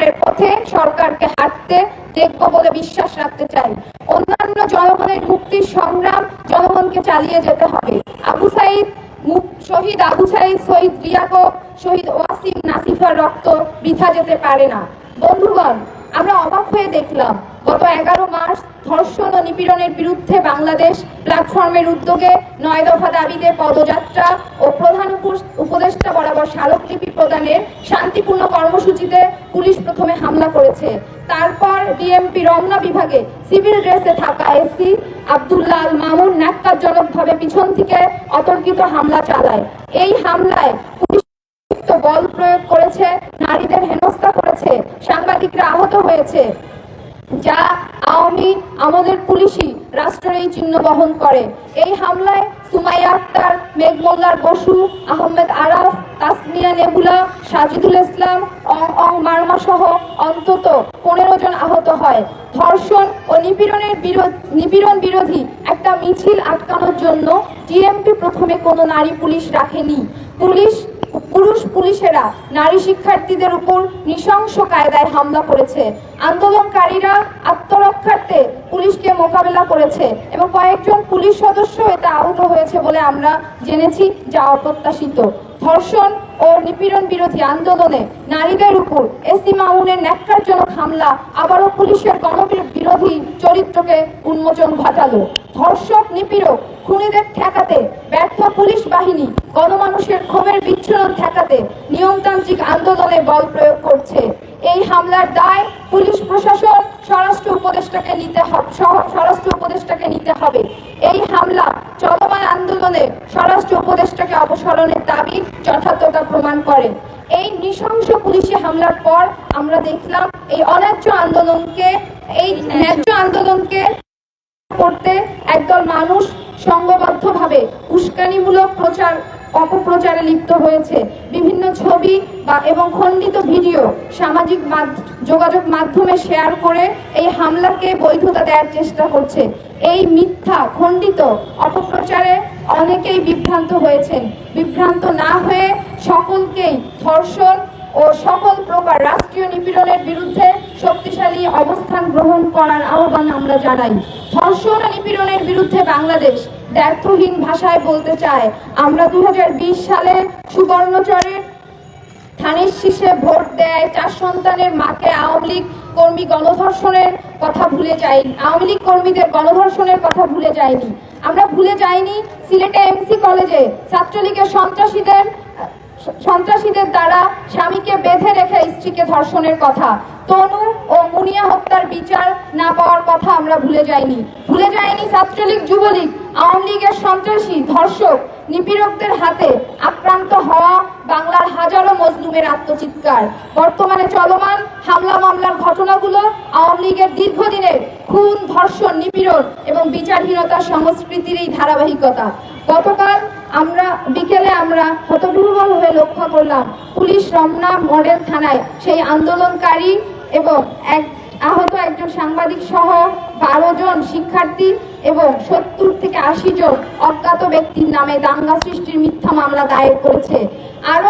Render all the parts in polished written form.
সংস্কারের পথে সরকারকে হাঁটতে দেখব বলে বিশ্বাস রাখতে চাই। অন্যান্য জনগণের মুক্তির সংগ্রাম জনগণকে চালিয়ে যেতে হবে। শহীদ আবু সাঈদ, শহীদ রিয়াকব, শহীদ ওয়াসিম নাসিফার রক্ত বৃথা যেতে পারে না। বন্ধুগণ, আমরা অবাক হয়ে দেখলাম গত 11 মাস ধর্ষণ ও নিপীড়নের বিরুদ্ধে বাংলাদেশ প্ল্যাটফর্মের উদ্যোগে 9 দফা দাবিতে পদযাত্রা ও প্রধান উপদেষ্টা বরাবর স্মারকলিপি প্রদানের শান্তিপূর্ণ কর্মসূচিতে পুলিশ প্রথমে হামলা করেছে। তারপর ডিএমপি রমনা বিভাগে সিভিল ড্রেসে থাকা এসি আব্দুল্লাহ আল মামুন ন্যাক্কারজনকভাবে পিছন থেকে অতর্কিত হামলা চালায়। এই হামলায় পুলিশ বল প্রয়োগ করেছে, নারীদের হেনস্থা করেছে, সাংবাদিকরা আহত হয়েছে, যা আওয়ামী আমলের পুলিশই রাষ্ট্রের এই চিহ্ন বহন করে। এই হামলায় সুমাইয়া আক্তার, মেঘমোল্লার বসু, আহমেদ আরাফ, তাসমিয়া নেবুলা, সাজিদুল ইসলাম, মারমা সহ অন্তত 15 জন আহত হয়। ধর্ষণ ও নিপীড়ন বিরোধী একটা মিছিল আটকানোর জন্য ডিএমপি প্রথমে কোনো নারী পুলিশ রাখেনি। পুরুষ পুলিশেরা নারী শিক্ষার্থীদের উপর নৃশংস কায়দায় হামলা করেছে। আন্দোলনকারীরা আত্মরক্ষার্থে পুলিশকে মোকাবেলা করেছে এবং কয়েকজন পুলিশ সদস্য এতে আহত হয়েছে বলে আমরা জেনেছি, যা অপ্রত্যাশিত। ধর্ষণ ও নিপীড়ন বিরোধী আন্দোলনে নারীদের উপর এসি মামুনের ন্যাক্কারজনক হামলা আবারও পুলিশের গণবিরোধী চরিত্রকে উন্মোচন ঘটালো। ধর্ষক, নিপীড়ক, খুনিদের ঠেকাতে ব্যর্থ পুলিশ বাহিনী গণমানুষের ক্ষোভের বিচ্ছুরণ ঠেকাতে নিয়মতান্ত্রিক আন্দোলনে বল প্রয়োগ করছে। এই হামলার দায় পুলিশ প্রশাসন, স্বরাষ্ট্র উপদেষ্টাকে নিতে হবে। এই হামলা চলমান আন্দোলনে স্বরাষ্ট্র উপদেষ্টাকে অপসারণের দাবি যথার্থতা প্রমাণ করে। এই নৃশংস পুলিশি হামলার পর আমরা দেখলাম এই ন্যায্য আন্দোলনকে করতে একদল মানুষ সংঘবদ্ধভাবে উস্কানিমূলক অপপ্রচারে লিপ্ত হয়েছে। বিভিন্ন ছবি এবং খণ্ডিত ভিডিও সামাজিক যোগাযোগ মাধ্যমে শেয়ার করে এই হামলাকে বৈধতা দেওয়ার চেষ্টা করছে। এই মিথ্যা খণ্ডিত অপপ্রচারে অনেকেই বিভ্রান্ত হয়েছেন। বিভ্রান্ত না হয়ে সকলকেই ধর্ষণ ও সকল প্রকার রাষ্ট্রীয় নিপীড়নের বিরুদ্ধে শক্তিশালী অবস্থান গ্রহণ করার আহ্বান আমরা জানাই। ধর্ষণ ও নিপীড়নের বিরুদ্ধে বাংলাদেশ দ্ব্যর্থহীন ভাষায় বলতে চায়, আমরা 2020 সালে সুবর্ণচরে ধানের শীষে ভোট দেয় 4 সন্তানের মাকে আওয়ামী লীগ কর্মীদের গণধর্ষণের কথা ভুলে যায়নি। আমরা ভুলে যাইনি সিলেটে এমসি কলেজে ছাত্রলীগের সন্ত্রাসীদের দ্বারা স্বামীকে বেঁধে রেখে স্ত্রীকে ধর্ষণের কথা। তনু ও মুনিয়া হত্যার বিচার না পাওয়ার কথা আমরা ভুলে যাইনি। ছাত্রলীগ, যুবলীগ, আওয়ামী লীগের সন্ত্রাসী, ধর্ষক, নিপীড়কদের হাতে আক্রান্ত হওয়া বাংলার হাজারো মজলুমের আত্মচিৎকার। বর্তমানে চলমান হামলা মামলার ঘটনাগুলো আওয়ামী লীগের দীর্ঘদিনের খুন, ধর্ষণ, নিপীড়ন এবং বিচারহীনতার সংস্কৃতির এই ধারাবাহিকতা। গতকাল বিকেলে আমরা হতবিহ্বল হয়ে লক্ষ্য করলাম পুলিশ রমনা মডেল থানায় সেই আন্দোলনকারী এবং আহত একজন সাংবাদিক সহ 12 জন শিক্ষার্থী এবং 70 থেকে 80 জন অজ্ঞাত ব্যক্তির নামে দাঙ্গা সৃষ্টির মিথ্যা মামলা দায়ের করেছে। আরো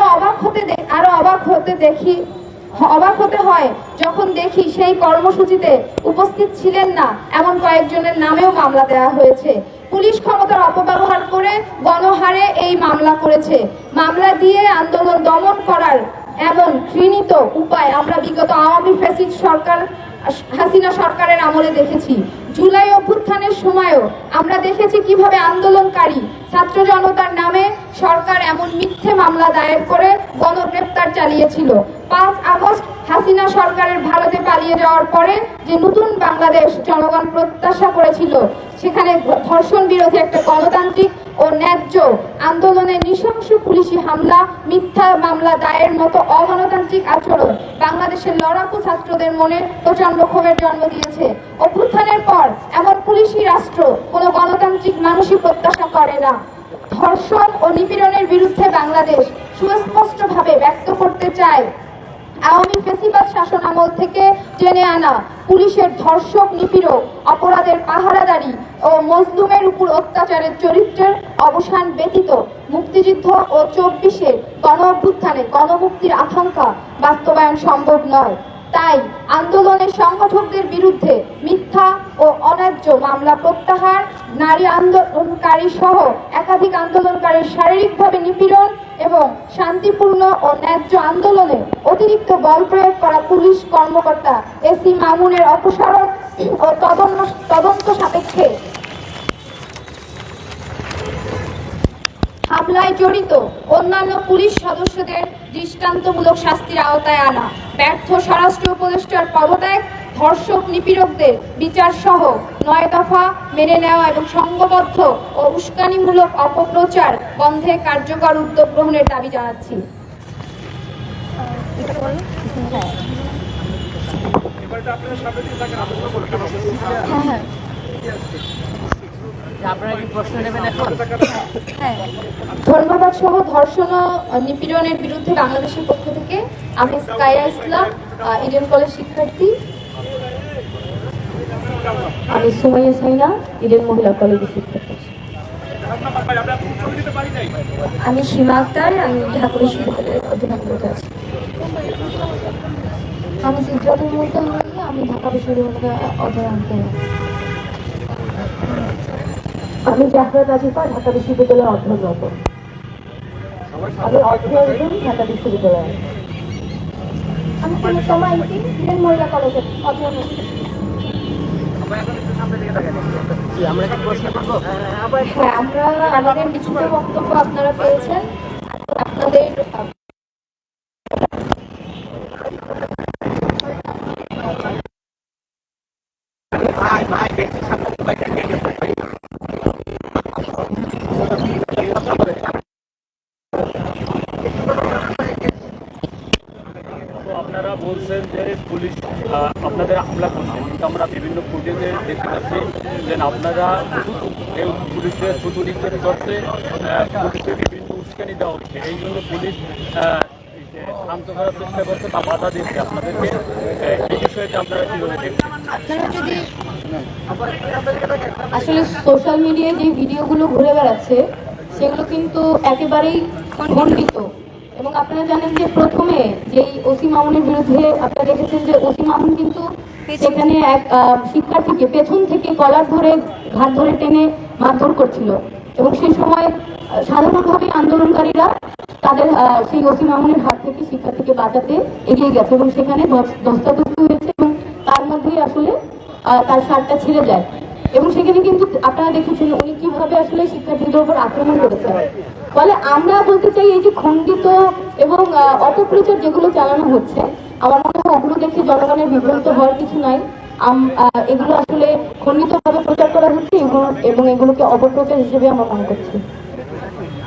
অবাক হতে হয় যখন দেখি সেই কর্মসূচিতে উপস্থিত ছিলেন না এমন কয়েকজনের নামেও মামলা দেওয়া হয়েছে। পুলিশ ক্ষমতার অপব্যবহার করে গণহারে এই মামলা করেছে। মামলা দিয়ে আন্দোলন দমন করার এমন ঘৃণিত উপায় আমরা বিগত আওয়ামী ফ্যাসিস্ট সরকার হাসিনা সরকারের আমলে দেখেছি। জুলাই অভ্যুত্থানের সময়ও আমরা দেখেছি কিভাবে আন্দোলনকারী ছাত্র জনতার নামে সরকার এমন মিথ্যে মামলা দায়ের করে গণগ্রেপ্তার চালিয়েছিল। 5 আগস্ট হাসিনা সরকারের ভারতে পালিয়ে যাওয়ার পরে যে নতুন বাংলাদেশ জনগণ প্রত্যাশা করেছিল, সেখানে ধর্ষণ বিরোধী একটা গণতান্ত্রিক ও ন্যায্য আন্দোলনে নৃশংস পুলিশি হামলা, মিথ্যা মামলা দায়ের মতো অগণতান্ত্রিক আচরণ বাংলাদেশের লড়াকু ছাত্রদের মনে প্রচন্ড ক্ষোভের জন্ম দিয়েছে। অভ্যুত্থানের পর এমন পুলিশি রাষ্ট্র কোনো গণতান্ত্রিক মানুষই প্রত্যাশা করে না। ধর্ষণ ও নিপীড়নের বিরুদ্ধে বাংলাদেশ সুস্পষ্টভাবে ব্যক্ত করতে চায় আওয়ামী ফ্যাসিবাদ শাসন আমল থেকে টেনে আনা পুলিশের ধর্ষক, নিপীড়ক, অপরাধের পাহারাদারি ও মজলুমের উপর অত্যাচারের চরিত্রের অবসান ব্যতীত মুক্তিযুদ্ধ ও 24-এর গণ অভ্যুত্থানে গণমুক্তির আকাঙ্ক্ষা বাস্তবায়ন সম্ভব নয়। তাই আন্দোলনের সংগঠকদের বিরুদ্ধে মিথ্যা ও অন্যায্য মামলা প্রত্যাহার, নারী আন্দোলনকারী সহ একাধিক আন্দোলনকারীর শারীরিকভাবে নিপীড়ন এবং শান্তিপূর্ণ ও ন্যায্য আন্দোলনে অতিরিক্ত বল প্রয়োগ করা পুলিশ কর্মকর্তা এসি মামুনের অপসারণ ও তদন্ত সাপেক্ষে হামলায় জড়িত অন্যান্য পুলিশ সদস্যদের দৃষ্টান্তমূলক শাস্তির আওতায় আনা, ব্যর্থ স্বরাষ্ট্র উপদেষ্টার পদত্যাগ, ধর্ষক নিপীড়কদের বিচার সহ 9 দফা মেনে নেওয়া এবং সংঘবদ্ধ ও উস্কানিমূলক অপপ্রচার বন্ধে কার্যকর উদ্যোগ গ্রহণের দাবি জানাচ্ছি। ধন্যবাদ সহ ধর্ষণ ও নিপীড়নের বিরুদ্ধে বাংলাদেশের পক্ষ থেকে আমি স্কাইয়া ইসলাম, ইডেন কলেজ শিক্ষার্থী। আমি সুমাইয়া সাইনা, ইডেন মহিলা কলেজের শিক্ষার্থী। আমি সীমা আক্তার, আমি ঢাকা বিশ্ববিদ্যালয়ের অধ্যয়নরত আছি। আমি সিদ্ধার্থের মধ্যে আমি ঢাকা বিশ্ববিদ্যালয়ের অধ্যয়নরত আছি। আমি জাহরা রাজিফা, ঢাকা বিশ্ববিদ্যালয়ের অধ্যয়নরত। আমি অধ্যয়নরত ঢাকা বিশ্ববিদ্যালয়ে। আমি সময় ইডেন মহিলা কলেজের অধ্যয়নরত। হ্যাঁ, আমরা আমাদের লিখিত বক্তব্য আপনারা পেয়েছেন। আপনাদের আপনারা বলছেন যে পুলিশ আপনাদের হামলা করছে, কিন্তু আমরা বিভিন্ন ফুটেজে দেখতে পাচ্ছি যে আপনারা পুলিশের থুতু নিক্ষেপ করছে, পুলিশকে বিভিন্ন উস্কানি দেওয়া হচ্ছে। এই জন্য পুলিশ শান্ত করার চেষ্টা করছে বা বাধা দিচ্ছে আপনাদেরকে। এই বিষয়টা আপনারা কীভাবে দেখছেন? আপনারা যদি আসলে সোশ্যাল মিডিয়ায় যে ভিডিওগুলো ঘুরে বেড়াচ্ছে সেগুলো কিন্তু একেবারেই খণ্ডিত। এবং আপনারা জানেন যে প্রথমে যেই ওসি মামুনের বিরুদ্ধে আপনারা দেখেছেন যে ওসি মামুন কিন্তু সেখানে এক শিক্ষার্থীকে পেছন থেকে কলার ধরে ঘাট ধরে টেনে মারধর করছিল এবং সেই সময় সাধারণভাবে আন্দোলনকারীরা তাদের সেই ওসি মামুনের হাত থেকে শিক্ষার্থীকে বাঁচাতে এগিয়ে গেছে এবং সেখানে ধস্তাধস্তি হয়েছে এবং তার মধ্যেই আসলে তার শার্টটা ছিঁড়ে যায় এবং সেখানে কিন্তু আপনারা দেখেছেন উনি কিভাবে আসলে শিক্ষার্থীদের উপর আক্রমণ করেছেন। ফলে আমরা বলতে চাই এই যে খণ্ডিত এবং অপপ্রচার যেগুলো চালানো হচ্ছে, আমার মনে হয় ওগুলো দেখে জনগণের বিভ্রান্ত হওয়ার কিছু নাই। এগুলো আসলে খণ্ডিতভাবে প্রচার করা হচ্ছে এবং এগুলোকে অপপ্রচার হিসেবে আমরা মনে করছি।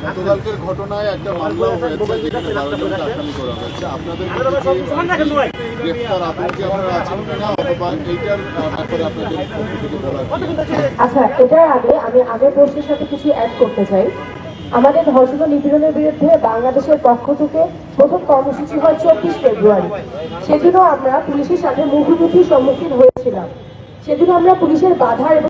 গতকালকের ঘটনায় একটা মামলা হয়েছে যেখানে 12 জনকে আসামি করা হয়েছে। আপনাদের গ্রেফতার আতঙ্কে আপনারা আছেন কিনা, অথবা এইটার ব্যাপারে আপনাদের পক্ষ থেকে বলা? আচ্ছা, এটার আগে আমি আগের প্রশ্নের সাথে কিছু অ্যাড করতে চাই। আমাদের ধর্ষণ ও নিপীড়নের বিরুদ্ধে বাংলাদেশের পক্ষ থেকে প্রথম কর্মসূচি হয় 24 ফেব্রুয়ারি। সেদিনও আমরা পুলিশের সাথে মুখোমুখি সম্মুখীন হয়েছিলাম। সেদিনও আমরা পুলিশের বাধা এবং